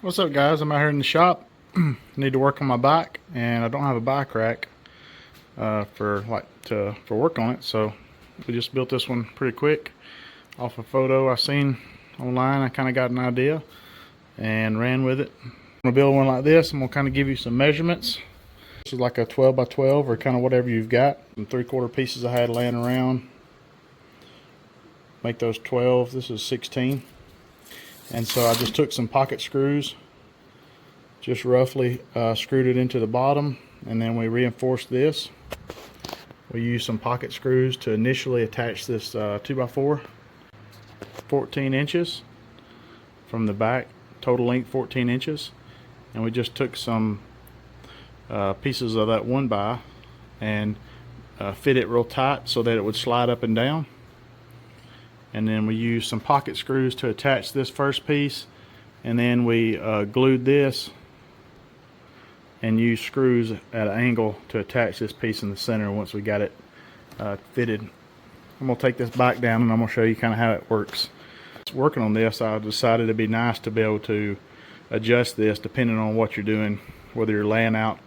What's up, guys? I'm out here in the shop. Need to work on my bike, and I don't have a bike rack for work on it. So we just built this one pretty quick off a photo I seen online. I kind of got an idea and ran with it. I'm gonna build one like this. I'm gonna kind of give you some measurements. This is like a 12 by 12 or kind of whatever you've got. Some 3/4 pieces I had laying around. Make those 12. This is 16. And so I just took some pocket screws, just roughly screwed it into the bottom, and then we reinforced this. We used some pocket screws to initially attach this 2x4, 14 inches from the back, total length 14 inches. And we just took some pieces of that 1x and fit it real tight so that it would slide up and down. And then we used some pocket screws to attach this first piece, and then we glued this and used screws at an angle to attach this piece in the center once we got it fitted. I'm going to take this bike down and I'm going to show you kind of how it works. Working on this, I decided it'd be nice to be able to adjust this depending on what you're doing, whether you're laying out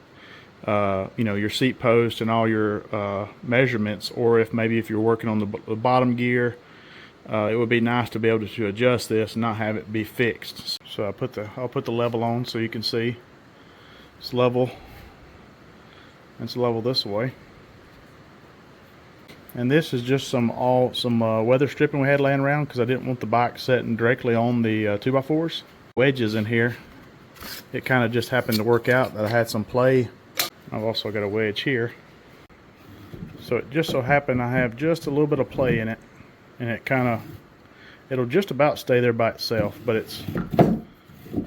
your seat post and all your measurements, or if you're working on the bottom gear. It would be nice to be able to adjust this and not have it be fixed. So I'll put the level on so you can see it's level. It's level this way. And this is just some weather stripping we had laying around because I didn't want the bike sitting directly on the 2x4s. Wedges in here. It kind of just happened to work out that I had some play. I've also got a wedge here. So it just so happened I have just a little bit of play in it. And it'll just about stay there by itself, but it's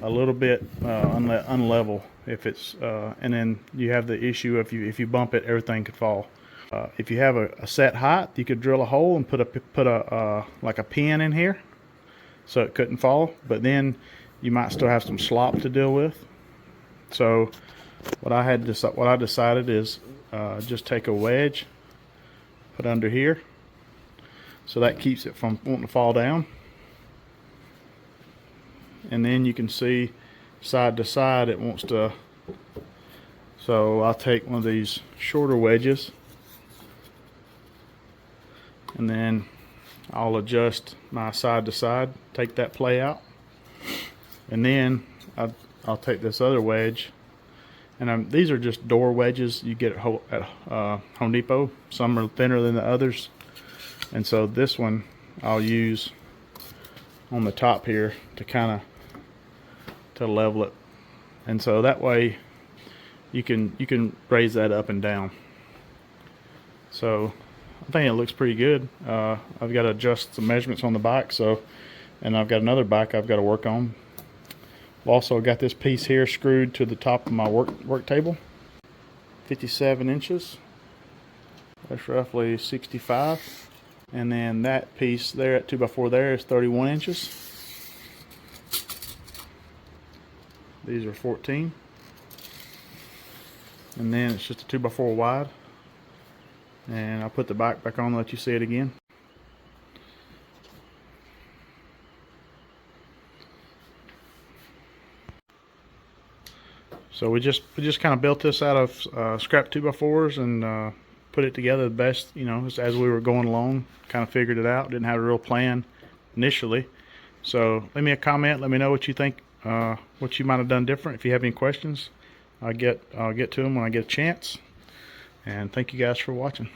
a little bit unlevel if it's and then you have the issue if you bump it, everything could fall. If you have a set height, you could drill a hole and put a like a pin in here so it couldn't fall, but then you might still have some slop to deal with. So what I decided is just take a wedge, put under here, so that keeps it from wanting to fall down. And then you can see side to side it wants to. So I'll take one of these shorter wedges and then I'll adjust my side to side, take that play out, and then I'll take this other wedge, and these are just door wedges you get at Home Depot. Some are thinner than the others. And so this one I'll use on the top here to level it. And so that way you can raise that up and down. So I think it looks pretty good. I've got to adjust some measurements on the bike, and I've got another bike I've got to work on. I've also got this piece here screwed to the top of my work table. 57 inches. That's roughly 65. And then that piece there at 2x4 there is 31 inches. These are 14. And then it's just a 2x4 wide. And I'll put the bike back on and let you see it again. So we just kind of built this out of scrap 2x4s and put it together the best, as we were going along. Kind of figured it out. Didn't have a real plan initially. So leave me a comment. Let me know what you think, what you might have done different. If you have any questions, I'll get to them when I get a chance. And thank you guys for watching.